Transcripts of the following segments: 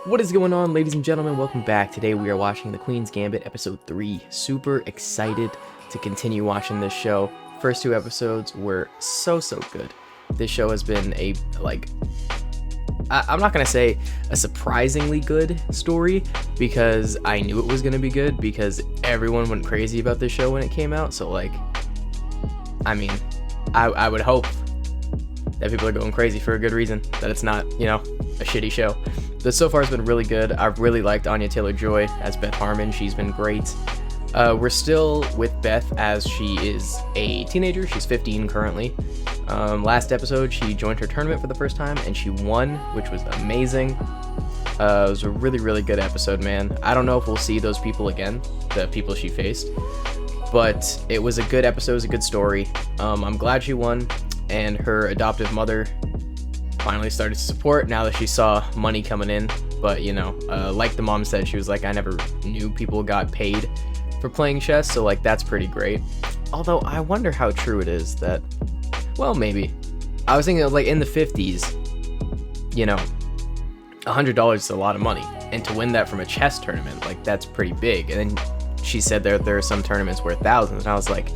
What is going on, ladies and gentlemen? Welcome back. Today we are watching The Queen's Gambit episode 3. Super excited to continue watching this show. First two episodes were so good. This show has been I'm not gonna say a surprisingly good story, because I knew it was gonna be good because everyone went crazy about this show when it came out. So I would hope that people are going crazy for a good reason, that it's not, a shitty show. But so far it's been really good. I've really liked Anya Taylor-Joy as Beth Harmon. She's been great. We're still with Beth as she is a teenager. She's 15 currently. Last episode, she joined her tournament for the first time, and she won, which was amazing. It was a really good episode, man. I don't know if we'll see those people again, the people she faced. But it was a good episode, it was a good story. I'm glad she won, and her adoptive mother finally started to support now that she saw money coming in. But, like the mom said, she was like, I never knew people got paid for playing chess, so that's pretty great. Although I wonder how true it is that, well, maybe. I was thinking in the 50s, $100 is a lot of money, and to win that from a chess tournament, that's pretty big. And then she said there are some tournaments worth thousands, and I was like,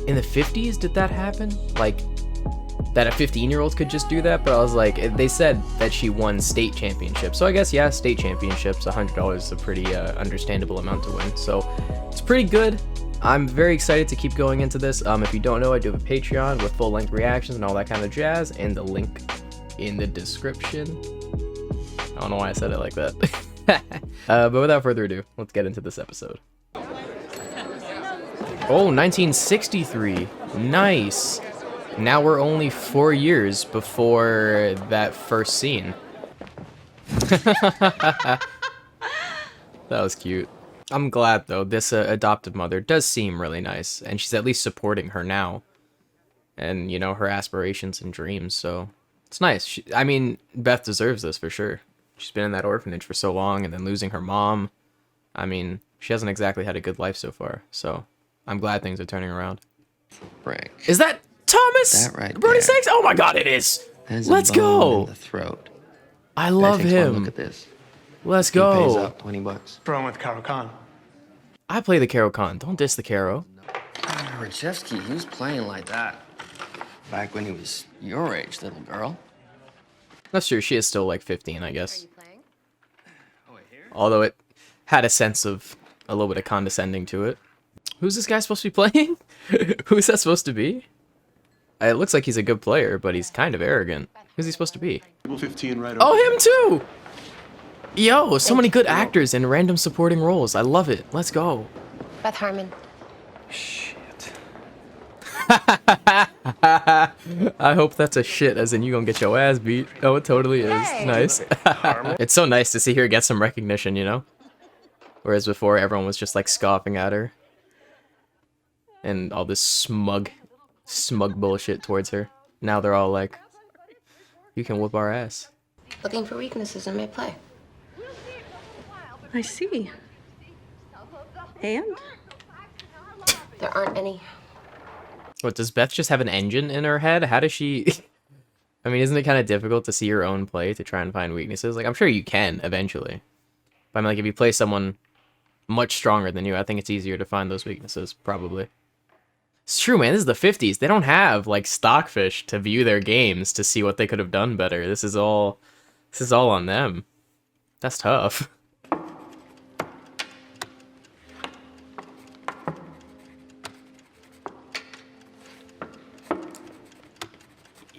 in the 50s did that happen? That a 15-year-old could just do that? But I was like, they said that she won state championships, so I guess, yeah, state championships, $100 is a pretty understandable amount to win, so it's pretty good. I'm very excited to keep going into this. If you don't know, I do have a Patreon with full-length reactions and all that kind of jazz, and the link in the description. I don't know why I said it like that. But without further ado, let's get into this episode. Oh, 1963. Nice. Now we're only 4 years before that first scene. That was cute. I'm glad, though. This adoptive mother does seem really nice, and she's at least supporting her now. And, her aspirations and dreams, so it's nice. Beth deserves this for sure. She's been in that orphanage for so long, and then losing her mom. She hasn't exactly had a good life so far, so I'm glad things are turning around. Frank. Is that Thomas? That right Brody there. Sykes? Oh my god, it is! Let's bone go! in the throat. I love Takes one him. look at this. Let's He pays go. up $20. Throwing with Karo Khan. I play the Caro Khan. Don't diss the Caro. Rachevsky, he was playing like that back when he was your age, little girl. That's true. She is still 15, I guess. Although it had a sense of a little bit of condescending to it. Who's this guy supposed to be playing? Who's that supposed to be? It looks like he's a good player, but he's kind of arrogant. Who's he supposed to be? 15 right Oh, him too! Yo, so many good actors in random supporting roles. I love it. Let's go. Beth Harmon. Shit. I hope that's a shit, as in you gonna get your ass beat. Oh, it totally is. Hey. Nice. It's so nice to see her get some recognition, Whereas before, everyone was just scoffing at her. And all this smug bullshit towards her. Now they're all like, you can whoop our ass. Looking for weaknesses in my play. I see. And? There aren't any. What, does Beth just have an engine in her head? How does she... isn't it kind of difficult to see your own play to try and find weaknesses? I'm sure you can, eventually. But if you play someone much stronger than you, I think it's easier to find those weaknesses, probably. It's true, man. This is the 50s. They don't have, stockfish to view their games to see what they could have done better. This is all on them. That's tough.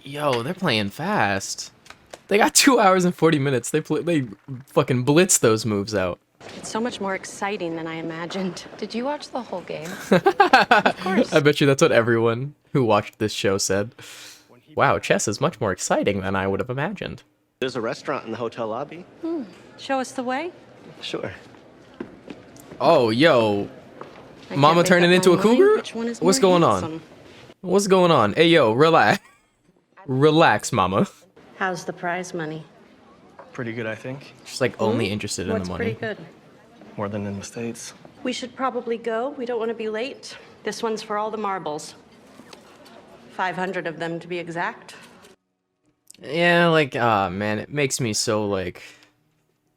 Yo, they're playing fast. They got 2 hours and 40 minutes. They fucking blitz those moves out. It's so much more exciting than I imagined. Did you watch the whole game? Of course. I bet you that's what everyone who watched this show said. Wow, chess is much more exciting than I would have imagined. There's a restaurant in the hotel lobby. Show us the way. Sure. Oh, yo. I can't Mama make turning up into my a mind cougar? which one is What's more going on? handsome. What's going on? Hey, yo, relax. Relax, mama. How's the prize money? Pretty good, I think. She's only interested in What's the money. pretty good? More than in the States. We should probably go. We don't want to be late. This one's for all the marbles. 500 of them to be exact. Yeah, like, ah, man, it makes me so, like,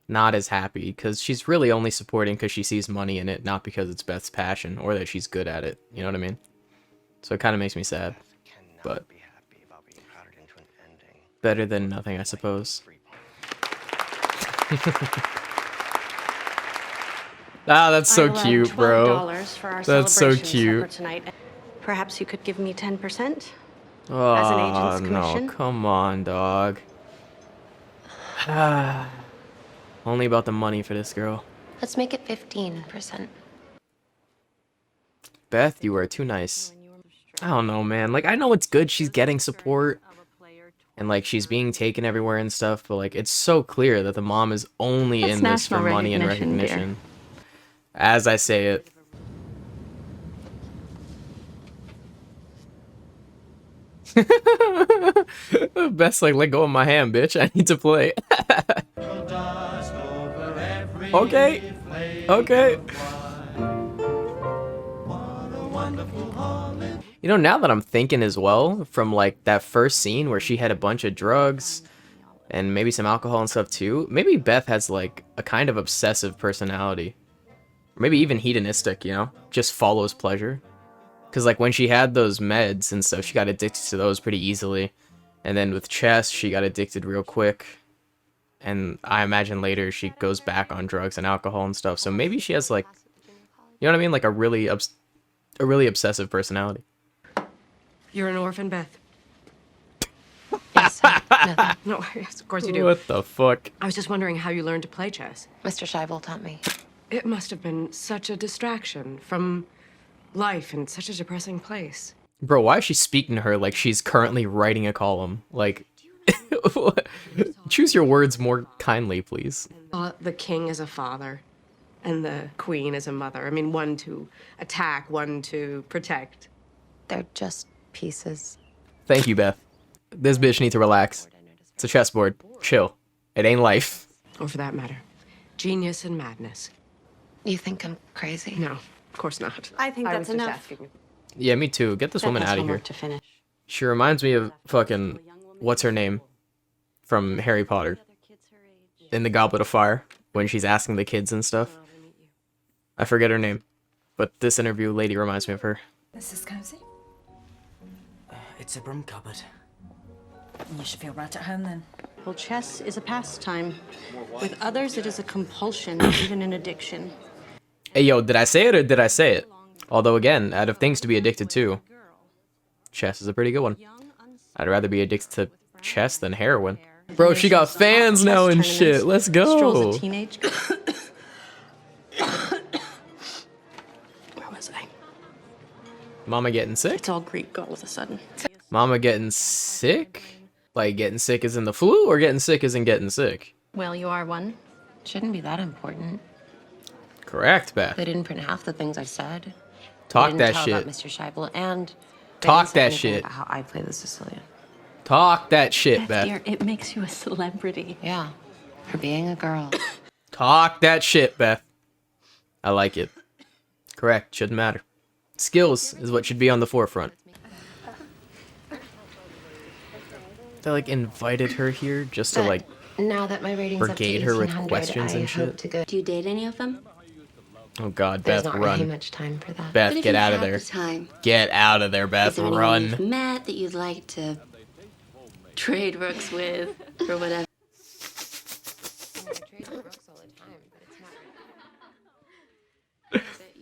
not as happy because she's really only supporting because she sees money in it, not because it's Beth's passion or that she's good at it. You know what I mean? So it kind of makes me sad, but better than nothing, I suppose. Ah, that's so cute, bro. $12 for our That's so celebration cute. supper tonight. Perhaps you could give me 10%? Oh, As an agent's no, commission? come on, dog. Only about the money for this girl. Let's make it 15%. Beth, you are too nice. I don't know, man. Like, I know it's good she's getting support and, like, she's being taken everywhere and stuff, but, like, it's so clear that the mom is only That's in this for national money and recognition, dear. recognition. As I say it. Best like, let go of my hand, bitch. I need to play. Okay. Okay. You know, now that I'm thinking as well, from like that first scene where she had a bunch of drugs and maybe some alcohol and stuff too, maybe Beth has like a kind of obsessive personality. Or maybe even hedonistic, you know? Just follows pleasure. Because, like, when she had those meds and stuff, she got addicted to those pretty easily. And then with chess, she got addicted real quick. And I imagine later she goes back on drugs and alcohol and stuff. So maybe she has, like, you know what I mean? Like, a really obsessive personality. You're an orphan, Beth. Yes, nothing. No, yes, of course you do. What the fuck? I was just wondering how you learned to play chess. Mr. Scheibel taught me. It must have been such a distraction from life in such a depressing place. Bro, why is she speaking to her like she's currently writing a column? Like, choose your words more kindly, please. The king as a father and the queen as a mother. I mean, one to attack, one to protect. They're just pieces. Thank you, Beth. This bitch needs to relax. It's a chessboard. Chill. It ain't life. Or for that matter, genius and madness. You think I'm crazy? No, of course not. I think that's was just enough. asking. Yeah, me too. Get this woman Beth has out of here. homework to finish. She reminds me of fucking, what's her name? From Harry Potter. In the Goblet of Fire, when she's asking the kids and stuff. I forget her name. But this interview lady reminds me of her. This is cozy. It's a broom cupboard. You should feel right at home then. Well, chess is a pastime. With others, it is a compulsion, even an addiction. Hey, yo, did I say it or did I say it? Although, again, out of things to be addicted to, chess is a pretty good one. I'd rather be addicted to chess than heroin. Bro, she got fans now and shit. Let's Strolls go. a teenage girl. Where was I? Mama getting sick? It's all Greek all of a sudden. Mama getting sick? Like, getting sick as in the flu or getting sick as in getting sick? Well, you are one. Shouldn't be that important. Correct, Beth. They didn't print half the things I said. Talk they that didn't tell shit. about Mr. Scheibel, and they Talk didn't say that anything shit. about how I play the Sicilian. Talk that shit, Beth, Beth. dear, it makes you a celebrity. Yeah, for being a girl. Talk that shit, Beth. I like it. Correct, shouldn't matter. Skills is what should be on the forefront. They like invited her here just to But like now that my rating's brigade up to her with 1800, questions and I shit. hope to go. Do you date any of them? Oh god, There's Beth, not really run. much time for that. Beth, But if get you out of had there. the time, Get out of there, is Beth, there anyone you've run. met that you'd like to trade rooks with or whatever?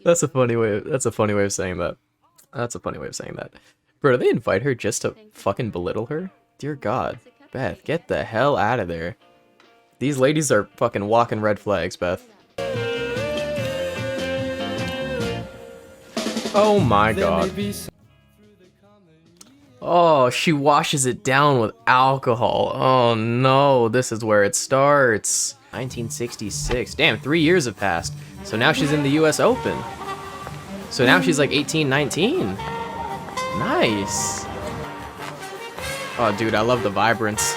That's a funny way of saying that. That's a funny way of saying that. Bro, did they invite her just to fucking belittle her? Dear God. Beth, get the hell out of there. These ladies are fucking walking red flags, Beth. Oh my god. Oh, she washes it down with alcohol. Oh no, this is where it starts. 1966. Damn, 3 years have passed. So now she's in the US Open. So now she's like 18, 19. Nice. Oh, dude, I love the vibrance.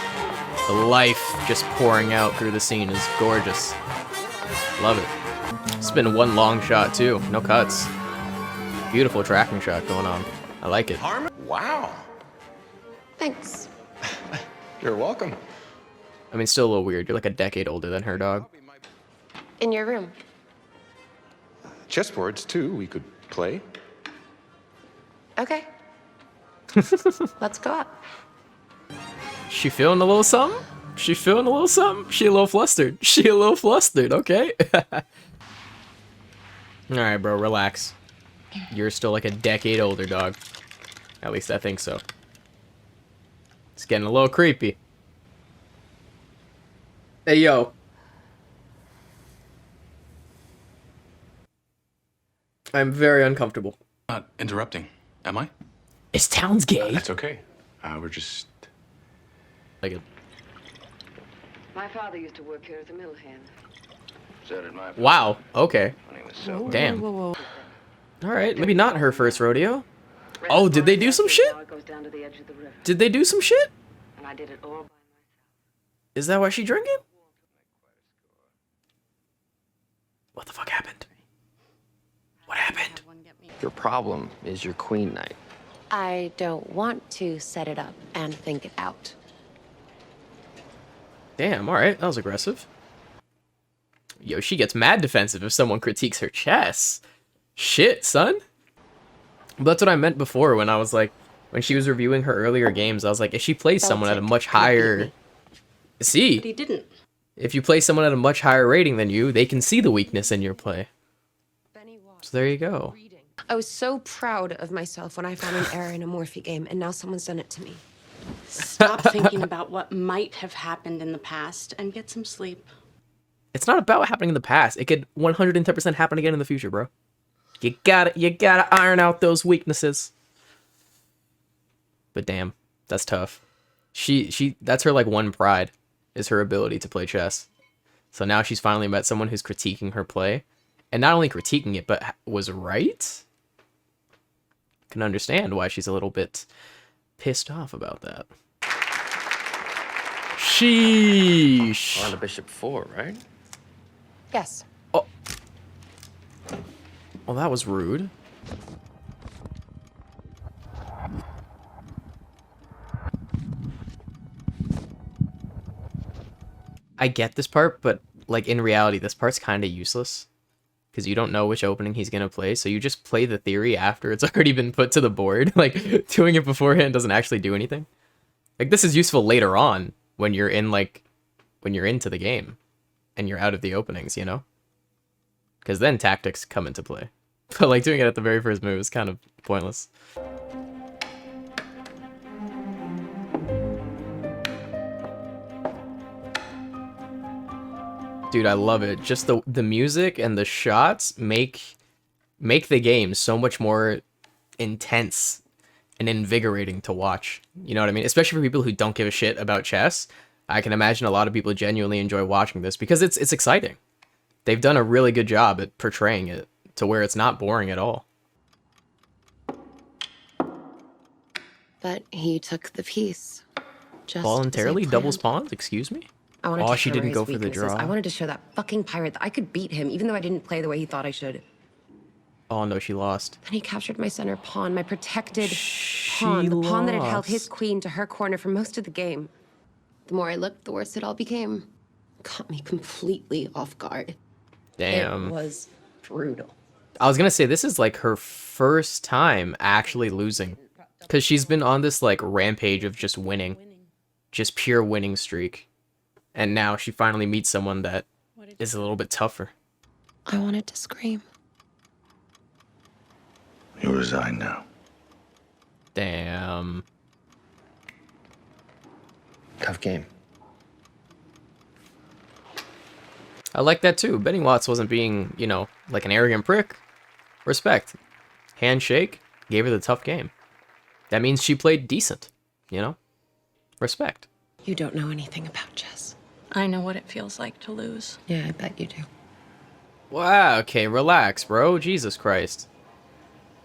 The life just pouring out through the scene is gorgeous. Love it. It's been one long shot, too. No cuts. Beautiful tracking shot going on. I like it. Wow. Thanks. You're welcome. I mean, still a little weird. You're like a decade older than her, dog. In your room. Chessboards, too, we could play. Okay. Let's go up. She feeling a little something? She feeling a little something? She a little flustered. She a little flustered, okay? Alright, bro, relax. You're still like a decade older, dog. At least I think so. It's getting a little creepy. Hey, yo. I'm very uncomfortable. Not interrupting, am I? Is Towns gay? That's okay. We're just... Like it. My father used to work here as a mill hand. So did my... Wow, okay. When he was so... Damn. Alright, maybe not her first rodeo. Oh, did they do some shit? Did they do some shit? And I did it all by myself. Is that why she drinking? What the fuck happened? What happened? Your problem is your queen night. I don't want to set it up and think it out. Damn, alright, that was aggressive. Yo, she gets mad defensive if someone critiques her chess. Shit, son. But that's what I meant before when I was like, when she was reviewing her earlier games, I was like, if she plays someone at a much higher... See? But he didn't. If you play someone at a much higher rating than you, they can see the weakness in your play. So there you go. I was so proud of myself when I found an error in a Morphe game, and now someone's done it to me. Stop thinking about what might have happened in the past and get some sleep. It's not about happening in the past. It could 110% happen again in the future, bro. You gotta iron out those weaknesses. But damn, that's tough. That's her like one pride, is her ability to play chess. So now she's finally met someone who's critiquing her play. And not only critiquing it, but was right? Can understand why she's a little bit pissed off about that. Sheesh. On to bishop 4, right? Yes. Oh. Well, that was rude. I get this part, but like in reality, this part's kind of useless. Because you don't know which opening he's going to play, so you just play the theory after it's already been put to the board. Like, doing it beforehand doesn't actually do anything. Like, this is useful later on, when you're in, like, when you're into the game. And you're out of the openings, you know? Because then tactics come into play. But, like, doing it at the very first move is kind of pointless. Dude, I love it. Just the music and the shots make the game so much more intense and invigorating to watch. You know what I mean? Especially for people who don't give a shit about chess. I can imagine a lot of people genuinely enjoy watching this because it's exciting. They've done a really good job at portraying it to where it's not boring at all. But he took the piece. Just Voluntarily as I doubles planned. pawns? Excuse me? I wanted Oh, to she hammer didn't his go for the weaknesses. draw. I wanted to show that fucking pirate that I could beat him, even though I didn't play the way he thought I should. Oh no, she lost. Then he captured my center pawn, my protected pawn, the pawn that had held his queen to her corner for most of the game. The more I looked, the worse it all became. Caught me completely off guard. Damn. It was brutal. I was gonna say, this is like her first time actually losing. Because she's been on this like rampage of just winning. Just pure winning streak. And now she finally meets someone that is a little bit tougher. I wanted to scream. You resign now. Damn. Tough game. I like that too. Benny Watts wasn't being, you know, like an arrogant prick. Respect. Handshake. Gave her the tough game. That means she played decent, you know? Respect. You don't know anything about chess. I know what it feels like to lose. Yeah, I bet you do. Wow, okay, relax, bro. Jesus Christ.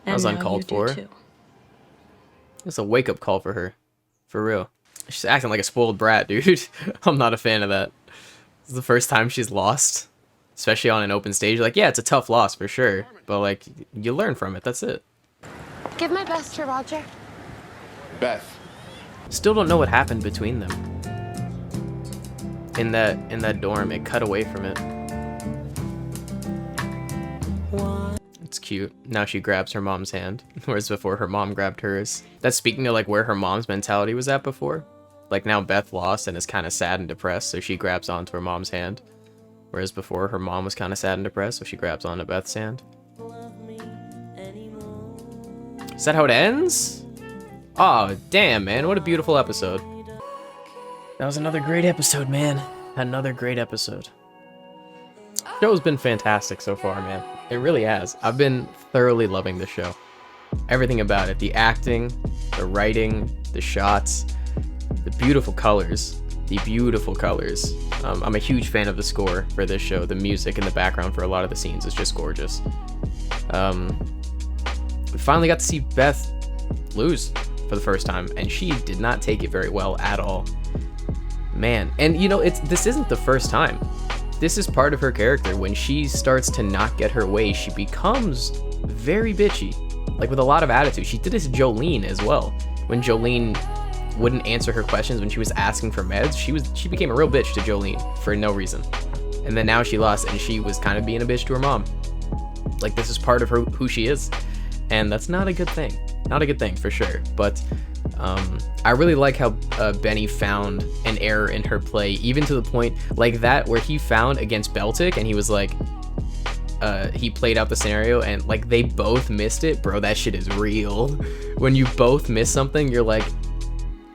That was And now uncalled you do for. too. It's a wake-up call for her. For real. She's acting like a spoiled brat, dude. I'm not a fan of that. This is the first time she's lost. Especially on an open stage. Like, yeah, it's a tough loss for sure. But, like, you learn from it. That's it. Give my best to Roger. Beth. Still don't know what happened between them. In that dorm, it cut away from it. It's cute. Now she grabs her mom's hand, whereas before her mom grabbed hers. That's speaking to like where her mom's mentality was at before. Like now Beth lost and is kind of sad and depressed, so she grabs onto her mom's hand. Whereas before her mom was kind of sad and depressed, so she grabs onto Beth's hand. Is that how it ends? Oh, damn, man. What a beautiful episode. That was another great episode, man. Another great episode. Show's been fantastic so far, man. It really has. I've been thoroughly loving the show. Everything about it. The acting, the writing, the shots, the beautiful colors. The beautiful colors. I'm a huge fan of the score for this show. The music in the background for a lot of the scenes is just gorgeous. We finally got to see Beth lose for the first time, and she did not take it very well at all. Man, and you know, this isn't the first time. This is part of her character. When she starts to not get her way, she becomes very bitchy, like with a lot of attitude. She did this to Jolene as well. When Jolene wouldn't answer her questions when she was asking for meds, she became a real bitch to Jolene for no reason. And then now she lost, and she was kind of being a bitch to her mom. Like, this is part of her who she is, and that's not a good thing. Not a good thing for sure. But I really like how Benny found an error in her play, even to the point like that where he found against Beltic, and he was like, he played out the scenario and like they both missed it. Bro, that shit is real. When you both miss something, you're like,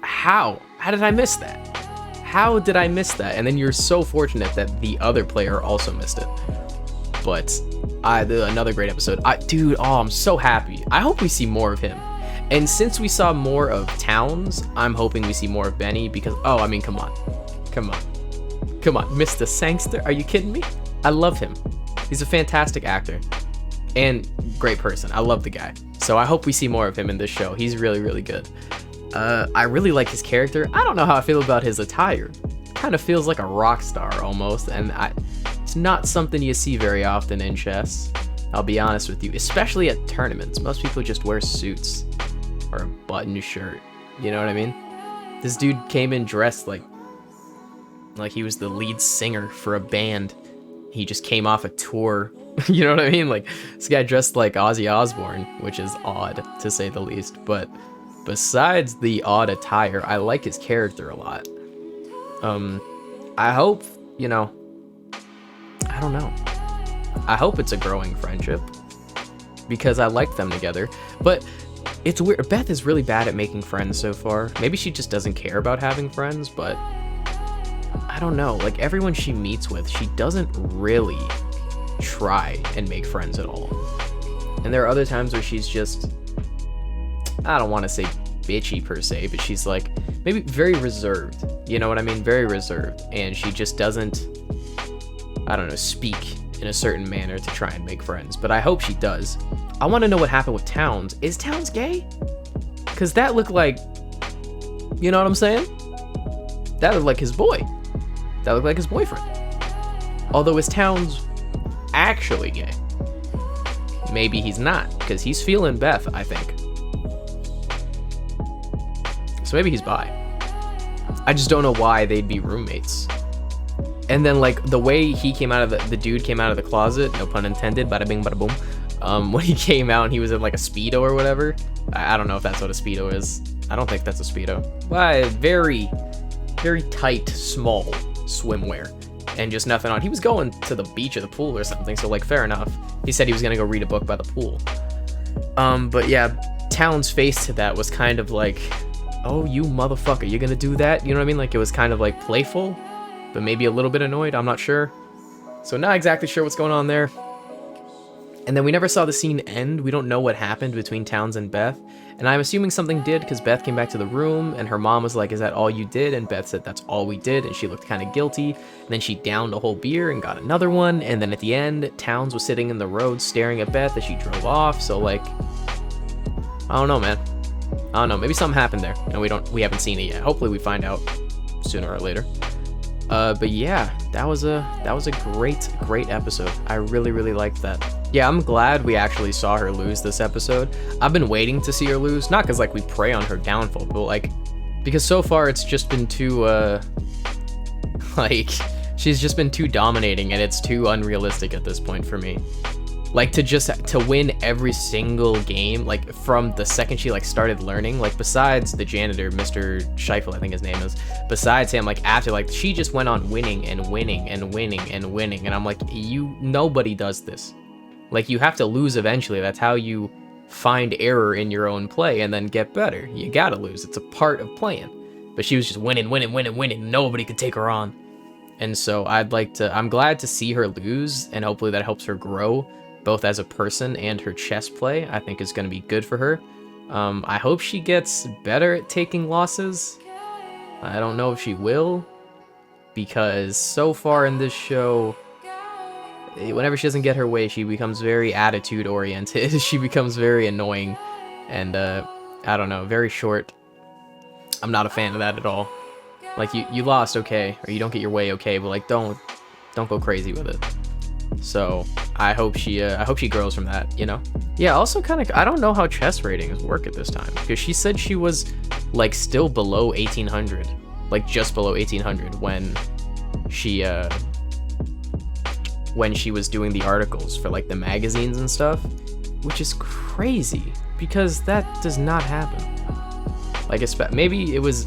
how did I miss that? How did I miss that? And then you're so fortunate that the other player also missed it. But another great episode. Dude, I'm so happy. I hope we see more of him. And since we saw more of Towns, I'm hoping we see more of Benny because, I mean, come on, Mr. Sangster, are you kidding me? I love him. He's a fantastic actor and great person. I love the guy. So I hope we see more of him in this show. He's really, really good. I really like his character. I don't know how I feel about his attire. Kind of feels like a rock star almost, and it's not something you see very often in chess. I'll be honest with you, especially at tournaments. Most people just wear suits or a button shirt. You know what I mean? This dude came in dressed like he was the lead singer for a band. He just came off a tour. You know what I mean? Like, this guy dressed like Ozzy Osbourne, which is odd to say the least. But besides the odd attire, I like his character a lot. I hope, I don't know. I hope it's a growing friendship because I like them together. But it's weird. Beth is really bad at making friends so far. Maybe she just doesn't care about having friends, but I don't know. Like, everyone she meets with, she doesn't really try and make friends at all. And there are other times where she's just, I don't want to say bitchy per se, but she's like maybe very reserved. You know what I mean? Very reserved. And she just doesn't, I don't know, speak in a certain manner to try and make friends. But I hope she does. I want to know what happened with Towns. Is Towns gay? Because that looked like, you know what I'm saying? That looked like his boy. That looked like his boyfriend. Although is Towns actually gay? Maybe he's not, because he's feeling Beth, I think. So maybe he's bi. I just don't know why they'd be roommates. And then, like, the way he came out of the dude came out of the closet, no pun intended, bada bing, bada boom. When he came out and he was in, like, a Speedo or whatever. I don't know if that's what a Speedo is. I don't think that's a Speedo. Why, very, very tight, small swimwear. And just nothing on. He was going to the beach or the pool or something, so, like, fair enough. He said he was gonna go read a book by the pool. But yeah, Talon's face to that was kind of like, oh, you motherfucker, you're gonna do that? You know what I mean? Like, it was kind of like playful, but maybe a little bit annoyed, I'm not sure. So not exactly sure what's going on there. And then we never saw the scene end. We don't know what happened between Towns and Beth. And I'm assuming something did, because Beth came back to the room, and her mom was like, is that all you did? And Beth said, that's all we did, and she looked kind of guilty. And then she downed a whole beer and got another one, and then at the end, Towns was sitting in the road staring at Beth as she drove off, so, like, I don't know, man. I don't know, maybe something happened there, and we haven't seen it yet. Hopefully we find out sooner or later. But yeah, that was a great episode. I really, really liked that. Yeah, I'm glad we actually saw her lose this episode. I've been waiting to see her lose, not because, like, we prey on her downfall, but, like, because so far it's just been too, like, she's just been too dominating, and it's too unrealistic at this point for me. Like to win every single game, like from the second she like started learning, like besides the janitor, Mr. Scheifel, I think his name is, besides him, like after, like she just went on winning and winning and winning and winning. And I'm like, nobody does this. Like you have to lose eventually. That's how you find error in your own play and then get better. You gotta lose. It's a part of playing. But she was just winning. Nobody could take her on. And so I'm glad to see her lose, and hopefully that helps her grow, both as a person and her chess play. I think is going to be good for her. I hope she gets better at taking losses. I don't know if she will, because so far in this show, whenever she doesn't get her way, she becomes very attitude oriented. She becomes very annoying, and I don't know, very short. I'm not a fan of that at all. Like you lost, okay, or you don't get your way, okay, but like don't go crazy with it. So I hope she grows from that, you know. Yeah, also kind of, I don't know how chess ratings work at this time, because she said she was like still below 1800, like just below 1800 when she was doing the articles for like the magazines and stuff, which is crazy because that does not happen. Like maybe it was,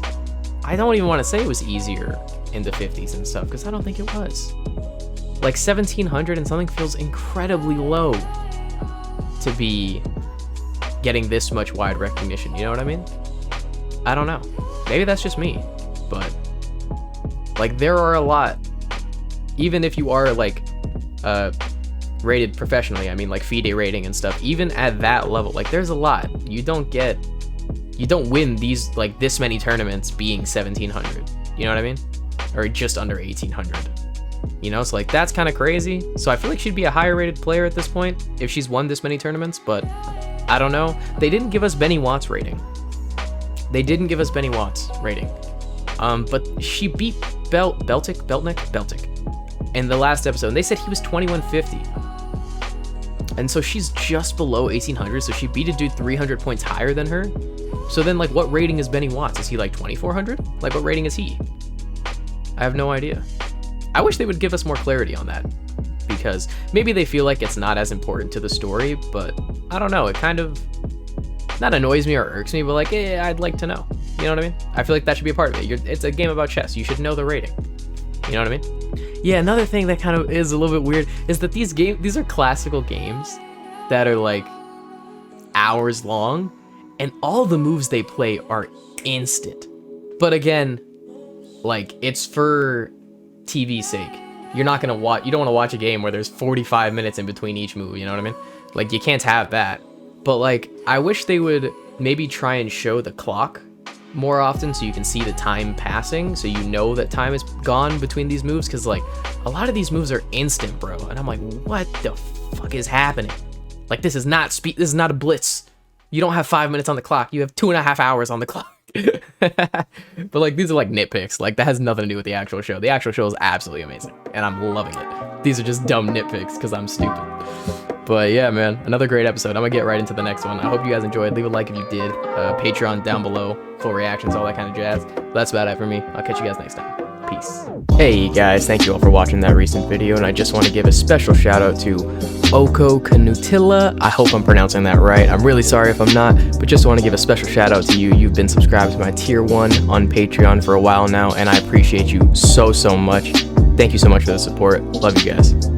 I don't even want to say it was easier in the 50s and stuff, because I don't think it was. Like 1700 and something feels incredibly low to be getting this much wide recognition, you know what I mean? I don't know. Maybe that's just me, but like there are a lot, even if you are like rated professionally, I mean like FIDE rating and stuff, even at that level, like there's a lot. You don't win these, like this many tournaments being 1700, you know what I mean? Or just under 1800. You know, so like that's kind of crazy. So I feel like she'd be a higher rated player at this point if she's won this many tournaments, but I don't know. They didn't give us Benny Watts rating. But she beat Beltic in the last episode, and they said he was 2150. And so she's just below 1800, so she beat a dude 300 points higher than her. So then like what rating is Benny Watts? Is he like 2400? Like what rating is he? I have no idea. I wish they would give us more clarity on that, because maybe they feel like it's not as important to the story, but I don't know, it kind of not annoys me or irks me, but like, I'd like to know, you know what I mean? I feel like that should be a part of it. It's a game about chess, you should know the rating, you know what I mean? Yeah, another thing that kind of is a little bit weird is that these are classical games that are like hours long, and all the moves they play are instant. But again, like it's for TV's sake. You're not gonna watch, you don't want to watch a game where there's 45 minutes in between each move, you know what I mean? Like you can't have that. But like I wish they would maybe try and show the clock more often so you can see the time passing, so you know that time is gone between these moves, because like a lot of these moves are instant, bro, and I'm like, what the fuck is happening? Like this is not a blitz. You don't have 5 minutes on the clock, you have 2.5 hours on the clock. But like these are like nitpicks, like that has nothing to do with the actual show. The actual show is absolutely amazing and I'm loving it. These are just dumb nitpicks because I'm stupid. But yeah, man, another great episode. I'm gonna get right into the next one. I hope you guys enjoyed. Leave a like if you did. Patreon down below, full reactions, all that kind of jazz. But that's about it for me. I'll catch you guys next time. Peace. Hey guys, thank you all for watching that recent video, and I just want to give a special shout out to Oko Canutilla. I hope I'm pronouncing that right. I'm really sorry if I'm not, but just want to give a special shout out to you. You've been subscribed to my tier 1 on Patreon for a while now, and I appreciate you so much. Thank you so much for the support. Love you guys.